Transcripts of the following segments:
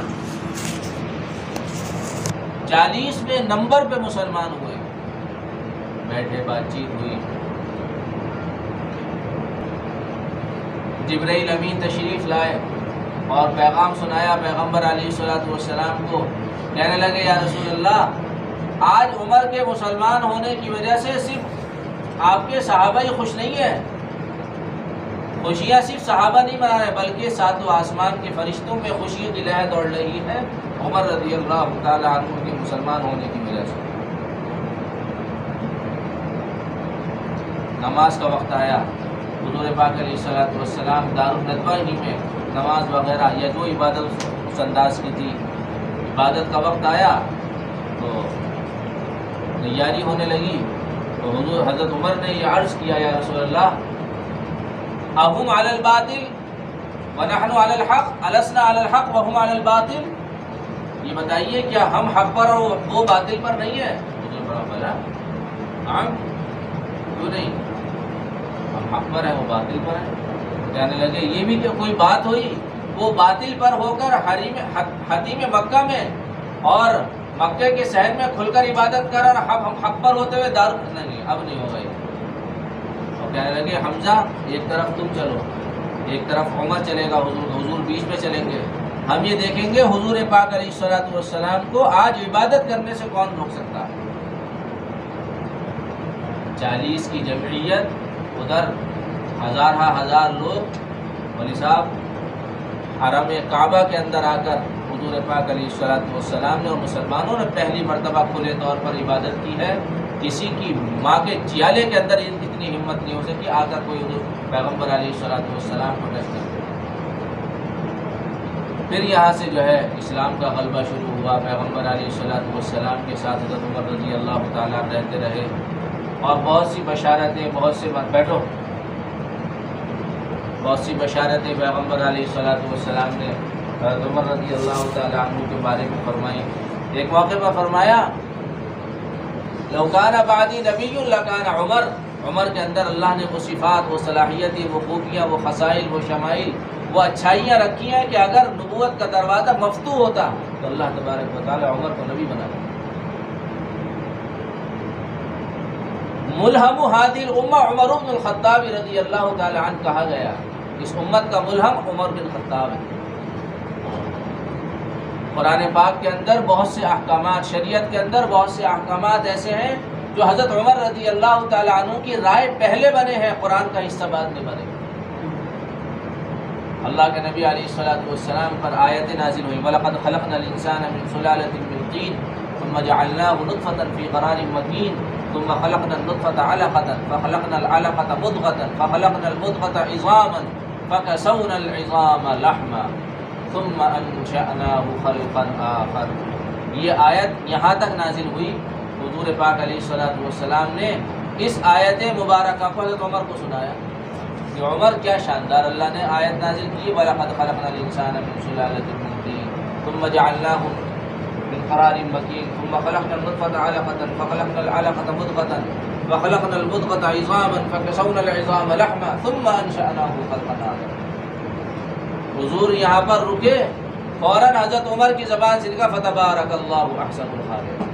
نا، 40ویں نمبر پہ مسلمان ہوئے، بیٹھے بات چیت ہوئی، جبرائیل امین تشریف لائے اور پیغام سنایا پیغمبر علیہ الصلوۃ والسلام کو، کہنے لگے یا رسول اللہ آج عمر کے مسلمان ہونے کی وجہ سے صرف آپ کے صحابہ ہی خوش نہیں ہیں، خوشیاں صرف صحابہ نہیں منا رہے بلکہ ساتوں آسمان کے فرشتوں میں خوشیوں کی لہر دوڑ رہی ہے عمر رضی اللہ تعالی عنہ کے مسلمان ہونے کی وجہ سے۔ نماز کا وقت آیا، حضور پاک علیہ الصلوۃ والسلام دارالندوہ ہی میں نماز وغیرہ یا جو عبادت اس انداز کی تھی، عبادت کا وقت آیا تو تیاری ہونے لگی، تو حضرت عمر نے یہ عرض کیا یا رسول اللہ اہم علی الباطل ونحن علی الحق السنا علی الحق وهم علی الباطل، یہ بتائیے کیا ہم حق پر اور وہ باطل پر نہیں ہے؟ حضور فرمایا ہاں کیوں نہیں، ہم حق پر ہیں وہ باطل پر ہیں۔ کہنے لگے یہ بھی تو کوئی بات ہوئی، وہ باطل پر ہو کر حتیم مکہ میں اور مکہ کے شہر میں کھل کر عبادت کر اور ہم حق پر ہوتے ہوئے دار نہیں، اب نہیں ہو گئی۔ اور کہنے لگے حمزہ ایک طرف تم چلو، ایک طرف عمر چلے گا، حضور بیچ میں چلیں گے، ہم یہ دیکھیں گے حضور پاک علیہ الصلوۃ والسلام کو آج عبادت کرنے سے کون روک سکتا ہے۔ 40 کی جمعیت، ادھر ہزار لوگ، ولی صاحب حرم کعبہ کے اندر آ کر حضور پاک علیہ الصلوۃ والسلام نے اور مسلمانوں نے پہلی مرتبہ کھلے طور پر عبادت کی ہے۔ کسی کی ماں کے چیالے کے اندر اتنی ہمت نہیں ہو سکی آ کر کوئی حضور پیغمبر علیہ الصلوۃ والسلام کو ٹچ کر۔ پھر یہاں سے جو ہے اسلام کا غلبہ شروع ہوا، پیغمبر علیہ الصلوۃ والسلام کے ساتھ حضرت عمر رضی اللہ تعالیٰ رہتے رہے اور بہت سی بشارتیں، بہت سی بشارتیں پیغمبر علیہ الصلوۃ والسلام نے حضرت عمر رضی اللہ تعالیٰ عنہ کے بارے میں فرمائی۔ ایک موقع پر فرمایا لو کان بعدی نبی لکان عمر، عمر کے اندر اللہ نے وہ صفات، وہ صلاحیتیں، وہ خوبیاں، وہ خصائل، وہ شمائل، وہ اچھائیاں رکھی ہیں کہ اگر نبوت کا دروازہ مفتوح ہوتا تو اللہ تبارک و تعالی عمر کو نبی بنا دیتا۔ ملہم ہذہ الامہ عمر بن الخطاب رضی اللہ تعالی عنہ کہا گیا، اس امت کا ملہم عمر بن خطاب ہے۔ قرآن پاک کے اندر بہت سے احکامات، شریعت کے اندر بہت سے احکامات ایسے ہیں جو حضرت عمر رضی اللہ تعالی عنہ کی رائے پہلے بنے ہیں، قرآن کا حصہ بعد میں بنے۔ اللہ کے نبی علیہ الصلوۃ والسلام پر آیت نازل ہوئی وَلَقَدْ خَلَقْنَا الْإِنسَانَ مِنْ سُلَالَةٍ مِنْ طِينٍ ثُمَّ جَعَلْنَاهُ نُطْفَةً فِي قَرَارٍ مَكِينٍ ثُمَّ خَلَقْنَا النُّطْفَةَ عَلَقَةً فَخَلَقْنَا الْعَلَقَةَ مُضْغَةً فَخَلَقْنَا الْمُضْغَةَ عِظَامًا فَكَسَوْنَا الْعِظَامَ لَحْمًا ثُمَّ أَنشَأْنَاهُ خَلْقًا آخَرَ۔ یہ آیت یہاں تک نازل ہوئی، حضور پاک علیہ الصلوۃ والسلام نے اس آیت مبارکہ کو حضرت عمر کو سنایا کہ عمر کیا شاندار اللہ نے آیت نازل کی، وَلَقَدْ خَلَقْنَا الْإِنسَانَ مِنْ سُلَالَةٍ مِنْ طِينٍ ثُمَّ جَعَلْنَاهُ مِنْ قَرَارٍ مَكِينٍ ثُمَّ خَلَقْنَا النُّطْفَةَ عَلَقَةً فَخَلَقْنَا الْعَلَقَةَ مُضْغَةً فَخَلَقْنَا الْمُضْغَةَ عِظَامًا فَكَسَوْنَا الْعِظَامَ لَحْمًا ثُمَّ أَنشَأْنَاهُ خَلْقًا آخَرَ۔ حضور یہاں پر رکے، فوراً حضرت عمر کی زبان سے نکلا فَتَبَارَكَ اللَّهُ أَحْسَنُ الْخَالِقِينَ۔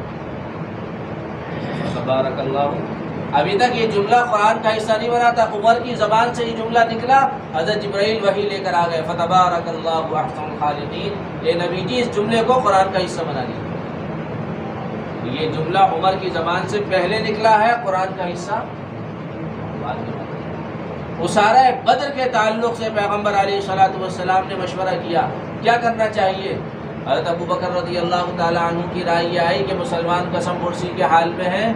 تبارک اللہ، ابھی تک یہ جملہ قرآن کا حصہ نہیں بنا تھا، عمر کی زبان سے یہ جملہ نکلا، حضرت جبرائیل وحی لے کر آ گئے فتبارک اللہ احسن الخالقین، اے نبی جی اس جملے کو قرآن کا حصہ بنا لیجیے۔ یہ جملہ عمر کی زبان سے پہلے نکلا ہے، قرآن کا حصہ بعد میں۔ اسارہ بدر کے تعلق سے پیغمبر علیہ الصلوۃ والسلام نے مشورہ کیا کیا کرنا چاہیے۔ حضرت ابو بکر رضی اللہ تعالی عنہ کی رائے یہ آئی کہ مسلمان قسم پرسی کے حال میں ہیں،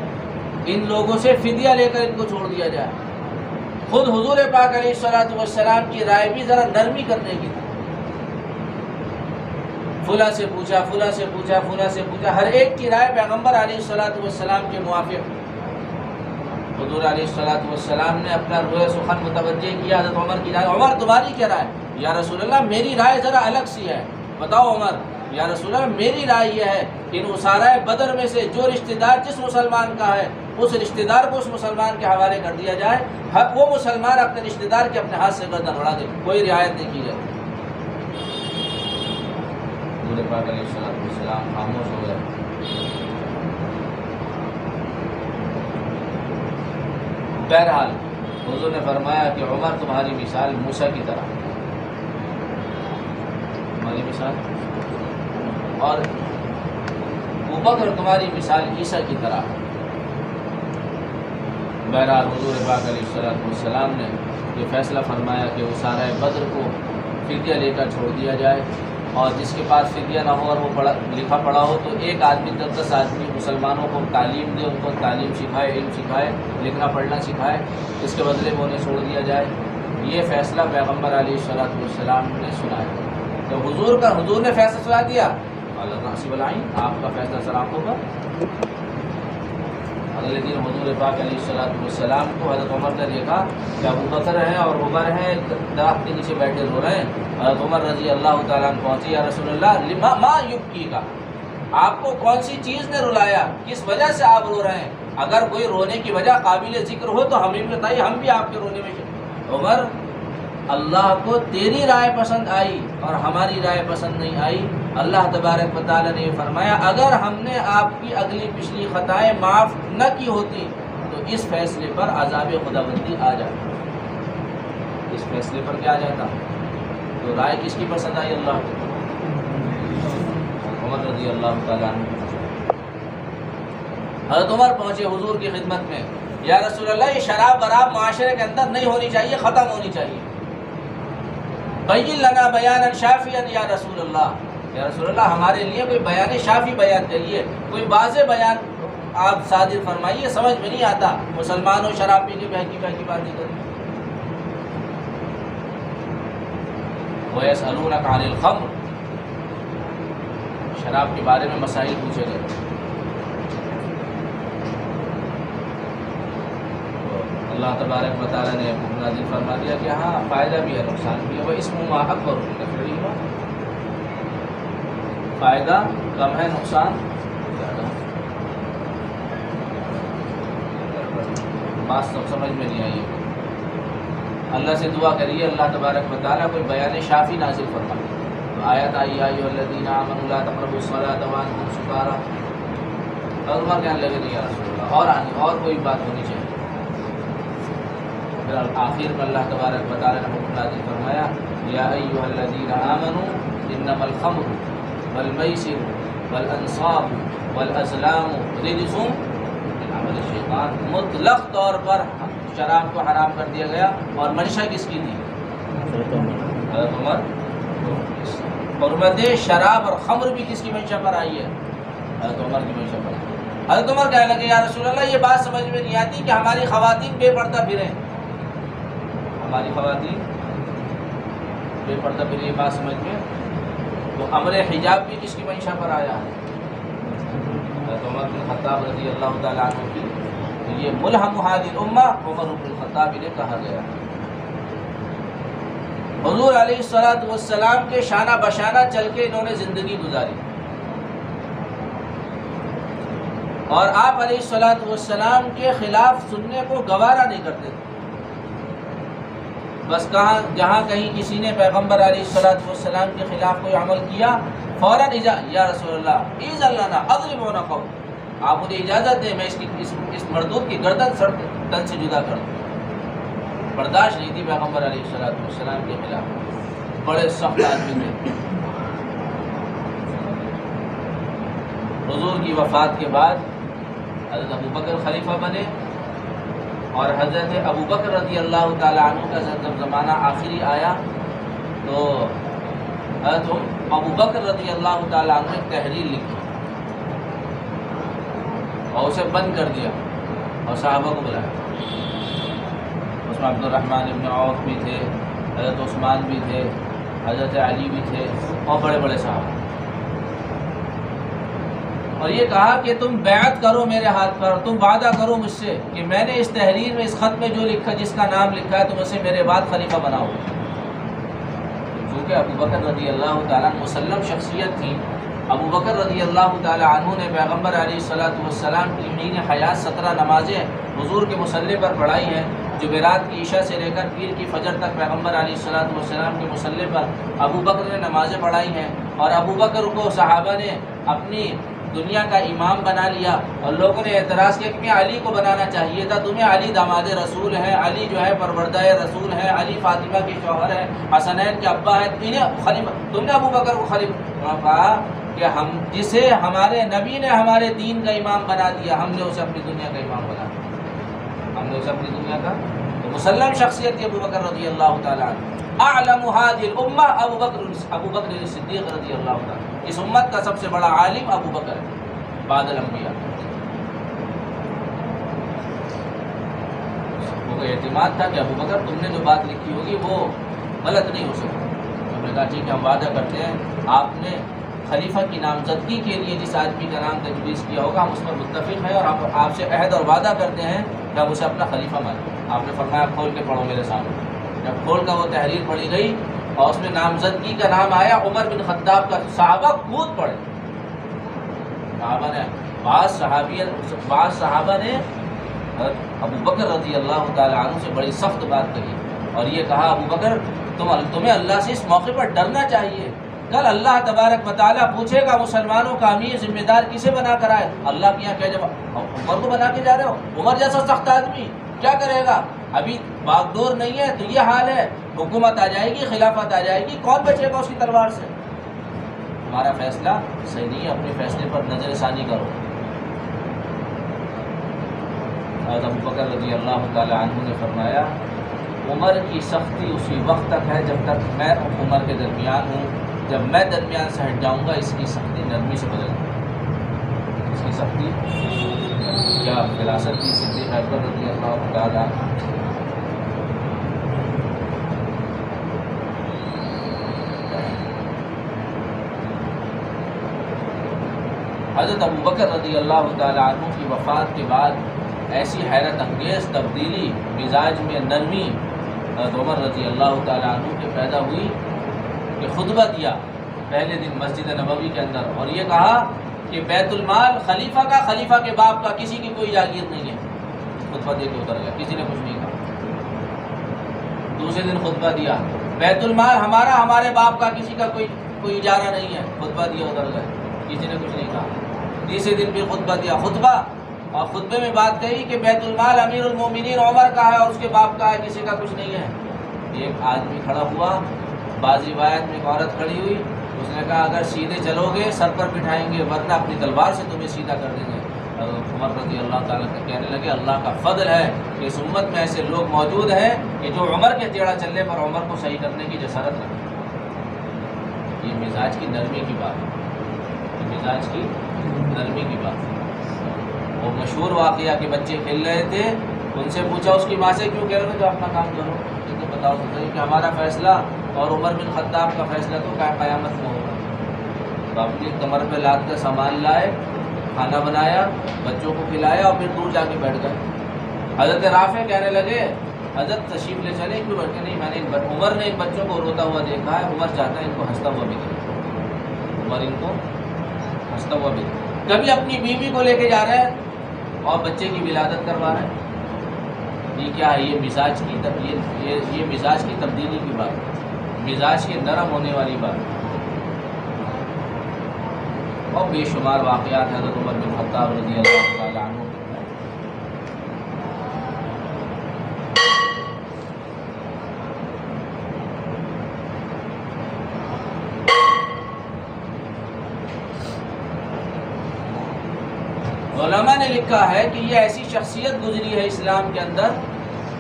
ان لوگوں سے فدیہ لے کر ان کو چھوڑ دیا جائے۔ خود حضور پاک علیہ الصلوۃ والسلام کی رائے بھی ذرا نرمی کرنے کی تھی، فلاں سے پوچھا، فلاں سے پوچھا، فلاں سے پوچھا، ہر ایک کی رائے پیغمبر علیہ الصلوۃ والسلام کے موافق۔ حضور علیہ الصلوۃ والسلام نے اپنا روح سخن متوجہ کیا حضرت عمر کی رائے، عمر تمہاری کیا رائے؟ یا رسول اللہ میری رائے ذرا الگ سی ہے، بتاؤ عمر۔ یا رسول اللہ میری رائے یہ ہے کہ ان اسارہ بدر میں سے جو رشتہ دار جس مسلمان کا ہے اس رشتہ دار کو اس مسلمان کے حوالے کر دیا جائے، وہ مسلمان اپنے رشتہ دار کے اپنے ہاتھ سے گردن اڑا دے، کوئی رعایت نہیں کی جائے۔ پاک علیہ السلام خاموش ہو گئے۔ بہرحال حضور نے فرمایا کہ عمر تمہاری مثال موسیٰ کی طرح، تمہاری مثال، اور ابوبکر تمہاری مثال عیسیٰ کی طرح۔ بہرحال حضور پاک علیہ السلام نے یہ فیصلہ فرمایا کہ اسارہ بدر کو فدیہ لے کر چھوڑ دیا جائے، اور جس کے پاس فدیہ نہ ہو اور وہ لکھا پڑھا ہو تو ایک آدمی 10 آدمی مسلمانوں کو تعلیم دے، ان کو تعلیم سکھائے، علم سکھائے، لکھنا پڑھنا سکھائے، اس کے بدلے میں انہیں چھوڑ دیا جائے۔ یہ فیصلہ پیغمبر علیہ السلام نے سنایا۔ تو حضور نے فیصلہ سنا دیا، اللہ ناصب العین، آپ کا فیصلہ سلام ہوگا۔ اگلے دن حضور پاک علیہ السلام کو حضرت عمر نے دیکھا کہ ابوبکر ہیں اور عمر ہیں درخت کے نیچے بیٹھے رو رہے ہیں۔ حضرت عمر رضی اللہ تعالیٰ عنہ پہنچے، یا رسول اللہ ما یبکیکا، آپ کو کون سی چیز نے رلایا، کس وجہ سے آپ رو رہے ہیں؟ اگر کوئی رونے کی وجہ قابل ذکر ہو تو ہمیں بھی بتائیے، ہم بھی آپ کے رونے میں عمر، اللہ کو تیری رائے پسند آئی اور ہماری رائے پسند نہیں آئی۔ اللہ تبارک و تعالیٰ نے یہ فرمایا، اگر ہم نے آپ کی اگلی پچھلی خطائیں معاف نہ کی ہوتی تو اس فیصلے پر عذاب خداوندی آ جاتا، اس فیصلے پر کیا آ جاتا؟ تو رائے کس کی پسند آئی؟ اللہ کی۔ عمر رضی اللہ تعالیٰ عنہ، حضرت عمر پہنچے حضور کی خدمت میں، یا رسول اللہ یہ شراب براب معاشرے کے اندر نہیں ہونی چاہیے، ختم ہونی چاہیے، بین لنا بیانا شافیا یا رسول اللہ، یا رسول اللہ ہمارے لیے کوئی بیان شافی بیان کریے، کوئی واضح بیان آپ صادر فرمائیے، سمجھ میں نہیں آتا مسلمانوں شراب پی کے بہکی باتیں کریں۔ وَيَسْأَلُونَكَ عَنِ الْخَمْرِ، شراب کے بارے میں مسائل پوچھے گئے۔ اللہ تبارک و تعالیٰ نے نازل فرما دیا کہ ہاں فائدہ بھی ہے نقصان بھی ہے، وہ اسمہ اکبر من، فائدہ کم ہے نقصان زیادہ۔ بات سب سمجھ میں نہیں آئی، اللہ سے دعا کریے اللہ تبارک و تعالیٰ کوئی بیان شافی نازل فرمائے۔ تو آیت آئی یا ایھا الذین آمنوا لا تقربوا الصلاۃ وانتم سکارى، اور عمر کہنے لگے نہیں یا رسول اللہ اور کوئی بات ہونی چاہیے۔ پھر آخر میں اللہ تبارک و تعالیٰ نے حکم نازل فرمایا، یا ایھا الذین آمنوا انما الخمر والمیسر والانصاب والازلام رجس من عمل الشیطان، مطلق طور پر شراب کو حرام کر دیا گیا، اور منشا کس کی تھی؟ حضرت عمر۔ حرمت شراب اور خمر بھی کس کی منشا پر آئی ہے؟ حضرت عمر کی منشا پر۔ حضرت عمر کہنے لگے، یا رسول اللہ یہ بات سمجھ میں نہیں آتی کہ ہماری خواتین بے پردہ پھریں، ہماری خواتین بے پردہ پھریں، یہ بات سمجھ میں۔ تو امر حجاب بھی کس کی منشا پر آیا ہے؟ حضرت عمر بن الخطاب رضی اللہ تعالیٰ عنہ کی۔ تو یہ ملہم هذه الامہ عمر بن الخطاب نے کہا گیا۔ حضور علیہ السلام کے شانہ بشانہ چل کے انہوں نے زندگی گزاری، اور آپ علیہ السلام کے خلاف سننے کو گوارا نہیں کرتے تھے۔ بس جہاں کہیں کسی نے پیغمبر علیہ السلام کے خلاف کوئی عمل کیا، فوراً یا رسول اللہ اذن لنا اضرب عنقہ، آپ مجھے اجازت دیں میں اس مردود کی گردن تن سے جدا کر دوں۔ برداشت نہیں تھی پیغمبر علیہ السلام کے خلاف، بڑے سخت آدمی تھے۔ حضور کی وفات کے بعد حضرت ابوبکر خلیفہ بنے، اور حضرت ابوبکر رضی اللہ تعالیٰ عنہ کا جب زمانہ آخری آیا تو حضرت ابوبکر رضی اللہ تعالیٰ عنہ نے تحریر لکھی اور اسے بند کر دیا اور صحابہ کو بلایا۔ اس میں عبد الرحمن ابن عوف بھی تھے، حضرت عثمان بھی تھے، حضرت علی بھی تھے، اور بڑے بڑے صحابہ، اور یہ کہا کہ تم بیعت کرو میرے ہاتھ پر، تم وعدہ کرو مجھ سے کہ میں نے اس تحریر میں، اس خط میں جو لکھا، جس کا نام لکھا ہے، تم اسے میرے بعد خلیفہ بناؤ۔ چونکہ ابوبکر رضی اللہ تعالیٰ عنہ مسلم شخصیت تھی، ابوبکر رضی اللہ تعالیٰ عنہ نے پیغمبر علیہ السلام کی حین حیات 17 نمازیں حضور کے مصلی پر پڑھائی ہیں، جمعرات کی عشاء سے لے کر پیر کی فجر تک پیغمبر علیہ السلام کے مصلی پر ابوبکر نے نمازیں پڑھائی ہیں، اور ابو بکر کو صحابہ نے اپنی دنیا کا امام بنا لیا، اور لوگوں نے اعتراض کیا کہ علی کو بنانا چاہیے تھا تمہیں، علی داماد رسول ہیں، علی جو ہے پروردہ رسول ہیں، علی فاطمہ کے شوہر ہیں، حسنین کے ابا ہیں، انہیں خلیفہ، تم نے ابو بکر کو خلیفہ کہا کہ ہم جسے ہمارے نبی نے ہمارے دین کا امام بنا دیا، ہم نے اسے اپنی دنیا کا امام بنا دیا، ہم نے اسے اپنی دنیا کا تو مسلم شخصیت کی ابو بکر رضی اللہ تعالیٰ عنہ۔ اعلم هذه الامہ ابو بکر صدیق رضی اللہ تعالیٰ، اس امت کا سب سے بڑا عالم ابو بکر ہے بعد الانبیاء۔ وہ اعتماد تھا کہ ابو بکر تم نے جو بات لکھی ہوگی وہ غلط نہیں ہو سکتی۔ ہم نے کہا ٹھیک ہے، ہم وعدہ کرتے ہیں آپ نے خلیفہ کی نامزدگی کے لیے جس آدمی کا نام تجویز کیا ہوگا ہم اس پر متفق ہیں، اور آپ سے عہد اور وعدہ کرتے ہیں کہ ہم اسے اپنا خلیفہ مانیں۔ آپ نے فرمایا کھول کے پڑھو میرے سامنے۔ جب کھول کر وہ تحریر پڑھی گئی اور اس میں نامزدگی کا نام آیا عمر بن خطاب کا، صحابہ کود پڑے۔ صحابہ نے بعض صحابہ نے ابو بکر رضی اللہ تعالیٰ عنہ سے بڑی سخت بات کہی اور یہ کہا ابو بکر تمہیں اللہ سے اس موقع پر ڈرنا چاہیے، کل اللہ تبارک و تعالیٰ پوچھے گا مسلمانوں کا امیر ذمہ دار کسے بنا کر آئے؟ اللہ کے یہاں کیا جب عمر کو بنا کے جا رہے ہو؟ عمر جیسا سخت آدمی کیا کرے گا؟ ابھی باغڈور نہیں ہے تو یہ حال ہے، حکومت آ جائے گی، خلافت آ جائے گی، کون بچے گا اس کی تلوار سے؟ تمہارا فیصلہ صحیح نہیں ہے، اپنے فیصلے پر نظر ثانی کرو۔ حضرت ابو بکر رضی اللہ تعالی عنہ نے فرمایا عمر کی سختی اسی وقت تک ہے جب تک میں عمر کے درمیان ہوں، جب میں درمیان سے ہٹ جاؤں گا اس کی سختی نرمی سے بدل جائے گی۔ اس کی سختی کیا فراست کی صدیق اکبر رضی اللہ تعالی عنہ۔ حضرت ابو بکر رضی اللہ تعالی عنہ کی وفات کے بعد ایسی حیرت انگیز تبدیلی مزاج میں نرمی حضرت عمر رضی اللہ تعالی عنہ کے پیدا ہوئی کہ خطبہ دیا پہلے دن مسجد نبوی کے اندر اور یہ کہا کہ بیت المال خلیفہ کا، خلیفہ کے باپ کا، کسی کی کوئی جاگیر نہیں ہے۔ خطبہ دے کے اتر گیا، کسی نے کچھ نہیں کہا۔ دوسرے دن خطبہ دیا بیت المال ہمارا، ہمارے باپ کا، کسی کا کوئی اجارہ نہیں ہے۔ خطبہ دیا اتر گئے، کسی نے کچھ نہیں کہا۔ تیسرے دن بھی خطبہ دیا، خطبہ اور خطبے میں بات کہی کہ بیت المال امیر المومنین عمر کا ہے اور اس کے باپ کا ہے، کسی کا کچھ نہیں ہے۔ ایک آدمی کھڑا ہوا، بعض روایت میں ایک عورت کھڑی ہوئی، اس نے کہا اگر سیدھے چلو گے سر پر بٹھائیں گے ورنہ اپنی تلوار سے تمہیں سیدھا کر دیں گے۔ عمر رضی اللہ تعالیٰ کہنے لگے اللہ کا فضل ہے کہ اس امت میں ایسے لوگ موجود ہیں کہ جو عمر کے ٹیڑھا چلنے پر عمر کو صحیح کرنے کی جسارت رکھتے۔ یہ مزاج کی نرمی کی بات ہے، مزاج کی نرمی کی بات ہے۔ وہ مشہور واقعہ کہ بچے کھیل رہے تھے، ان سے پوچھا اس کی ماں سے کیوں کہہ رہے ہو تو اپنا کام کرو، تو بتاؤ تو صحیح کہ ہمارا فیصلہ اور عمر بن خطاب کا فیصلہ تو قیامت میں ہوگا۔ تو اپنی کمر پہ لاد کر سامان لائے، کھانا بنایا، بچوں کو کھلایا اور پھر دور جا کے بیٹھ گئے۔ حضرت رافع کہنے لگے حضرت تشریف لے چلے، کیوں بیٹھے؟ نہیں، میں نے عمر نے ان بچوں کو روتا ہوا دیکھا ہے، عمر چاہتا ہے ان کو ہنستا ہوا بھی دیکھے، عمر ان کو ہنستا ہوا بھی دیکھے۔ کبھی اپنی بیوی کو لے کے جا رہے ہیں اور بچے کی ولادت کروا رہے ہیں۔ یہ کیا ہے؟ یہ مزاج کی تبدیلی کی بات ہے، مزاج کے نرم ہونے والی بات ہے۔ اور بے شمار واقعات حضرت عمر بن خطاب رضی اللہ تعالی عنہ علماء نے لکھا ہے کہ یہ ایسی شخصیت گزری ہے اسلام کے اندر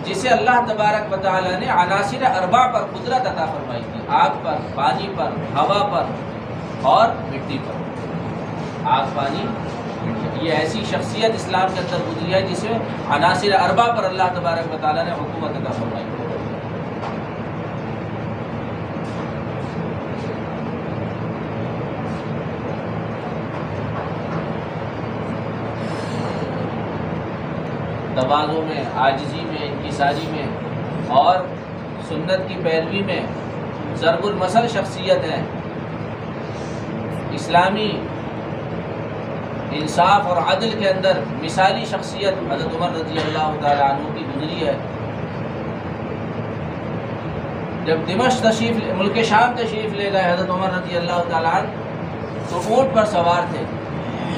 جسے اللہ تبارک و تعالی نے عناصر اربع پر قدرت عطا فرمائی تھی، آگ پر، پانی پر، ہوا پر اور مٹی پر۔ آگ، پانی، مٹی، یہ ایسی شخصیت اسلام کے اندر گزری ہے جسے عناصر اربع پر اللہ تبارک و تعالی نے حکومت عطا فرمائی۔ تواضع میں، عاجزی میں، انکساری میں اور سنت کی پیروی میں ضرب المثل شخصیت ہے۔ اسلامی انصاف اور عدل کے اندر مثالی شخصیت حضرت عمر رضی اللہ تعالی عنہ کی گزری ہے۔ جب دمشق ملک شام تشریف لے گئے حضرت عمر رضی اللہ تعالیٰ عنہ تو اونٹ پر سوار تھے،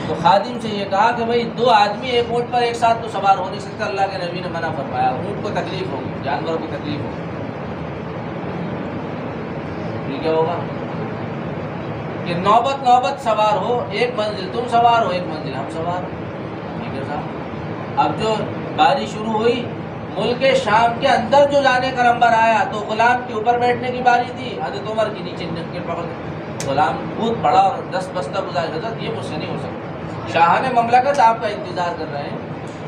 تو خادم سے یہ کہا کہ بھائی 2 آدمی ایک اونٹ پر ایک ساتھ تو سوار ہو نہیں سکتا، اللہ کے نبی نے منع فرمایا، اونٹ کو تکلیف ہوگی، جانوروں کو تکلیف ہوگی۔ یہ کیا ہوگا کہ نوبت سوار ہو، ایک منزل تم سوار ہو، ایک منزل ہم سوار ہو، ٹھیک ہے صاحب۔ اب جو باری شروع ہوئی، ملک شام کے اندر جو جانے کا نمبر آیا تو غلام کے اوپر بیٹھنے کی باری تھی، حضرت عمر کی نیچے نکل پکڑ، غلام کود پڑا اور 10 بستہ گزار، حضرت یہ مجھ سے نہیں ہو سکتا، شاہان مملکت آپ کا انتظار کر رہے ہیں۔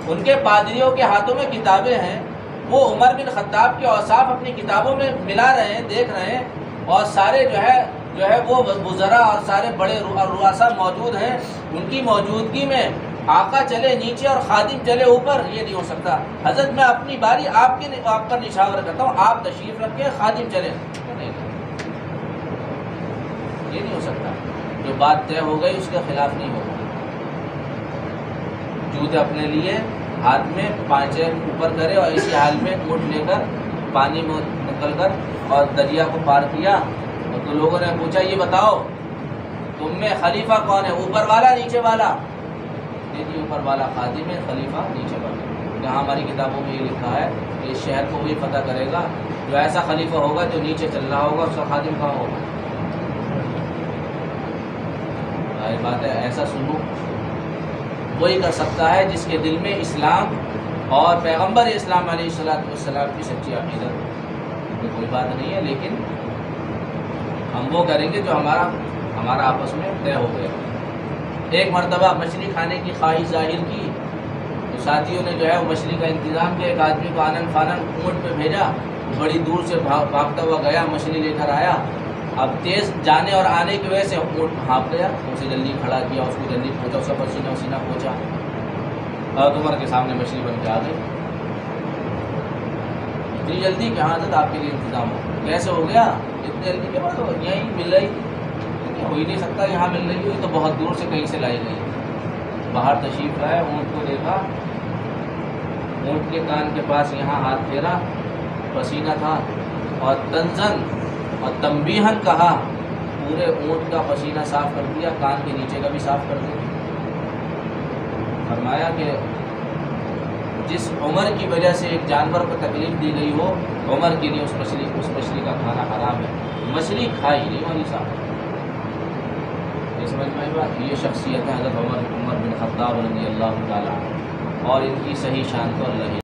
ان کے پادریوں کے ہاتھوں میں کتابیں ہیں، وہ عمر بن خطاب کے اوصاف اپنی کتابوں میں ملا رہے ہیں، دیکھ رہے ہیں، اور سارے جو ہے وہ وزراء اور سارے بڑے رؤساء موجود ہیں، ان کی موجودگی میں آقا چلے نیچے اور خادم چلے اوپر، یہ نہیں ہو سکتا۔ حضرت میں اپنی باری آپ پر نشاور کرتا ہوں، آپ تشریف رکھیں، خادم چلے، یہ نہیں ہو سکتا۔ جو بات طے ہو گئی اس کے خلاف نہیں ہوگا۔ جوتے اپنے لیے ہاتھ میں پانچے اوپر کرے اور اسی حال میں اونٹ لے کر پانی میں نکل کر اور دریا کو پار کیا، تو لوگوں نے پوچھا یہ بتاؤ تم میں خلیفہ کون ہے، اوپر والا نیچے والا؟ جی اوپر والا خادم ہے، خلیفہ نیچے والا۔ یہاں ہماری کتابوں میں یہ لکھا ہے کہ اس شہر کو وہی فتح کرے گا جو ایسا خلیفہ ہوگا جو نیچے چل رہا ہوگا، اس کا خادم کہاں ہوگا؟ ظاہر بات ہے ایسا سلوک وہی کر سکتا ہے جس کے دل میں اسلام اور پیغمبر اسلام علیہ السلام کی سچی عقیدت، کوئی بات نہیں ہے، لیکن ہم وہ کریں گے جو ہمارا آپس میں طے ہو گیا۔ ایک مرتبہ مچھلی کھانے کی خواہش ظاہر کی تو ساتھیوں نے جو ہے وہ مچھلی کا انتظام کیا، ایک آدمی کو آنن فانن اونٹ پہ بھیجا، بڑی دور سے بھاگتا ہوا گیا، مچھلی لے کر آیا۔ اب تیز جانے اور آنے کی وجہ سے اونٹ ہانپ گیا، اسے جلدی کھڑا کیا، اس کو جلدی پہنچا، اس کا پسینہ پہنچا، حضرت عمر کے سامنے مچھلی بن کے آ گئی۔ اتنی جلدی کہ حضرت آپ کے لیے انتظام ہو، کیسے ہو گیا اتنی جلدی کے بعد؟ یہیں مل رہی، ہو ہی نہیں سکتا یہاں مل رہی ہوئی، تو بہت دور سے کہیں سے لائی گئی۔ باہر تشریف لائے، اونٹ کو دیکھا، اونٹ کے کان کے پاس یہاں ہاتھ پھیرا، پسینہ تھا، اور تنزن اور تنبیہن کہا، پورے اونٹ کا پسینہ صاف کر دیا، کان کے نیچے کا بھی صاف کر دیا۔ فرمایا کہ جس عمر کی وجہ سے ایک جانور کو تکلیف دی گئی ہو، عمر کے لیے اس مچھلی کا کھانا حرام ہے، مچھلی کھائی نہیں ہونی صاحب۔ سمجھ میں بات، یہ شخصیت ہے حضرت عمر بن خطاب رضی اللہ تعالیٰ، اور ان کی صحیح شان تو اللہ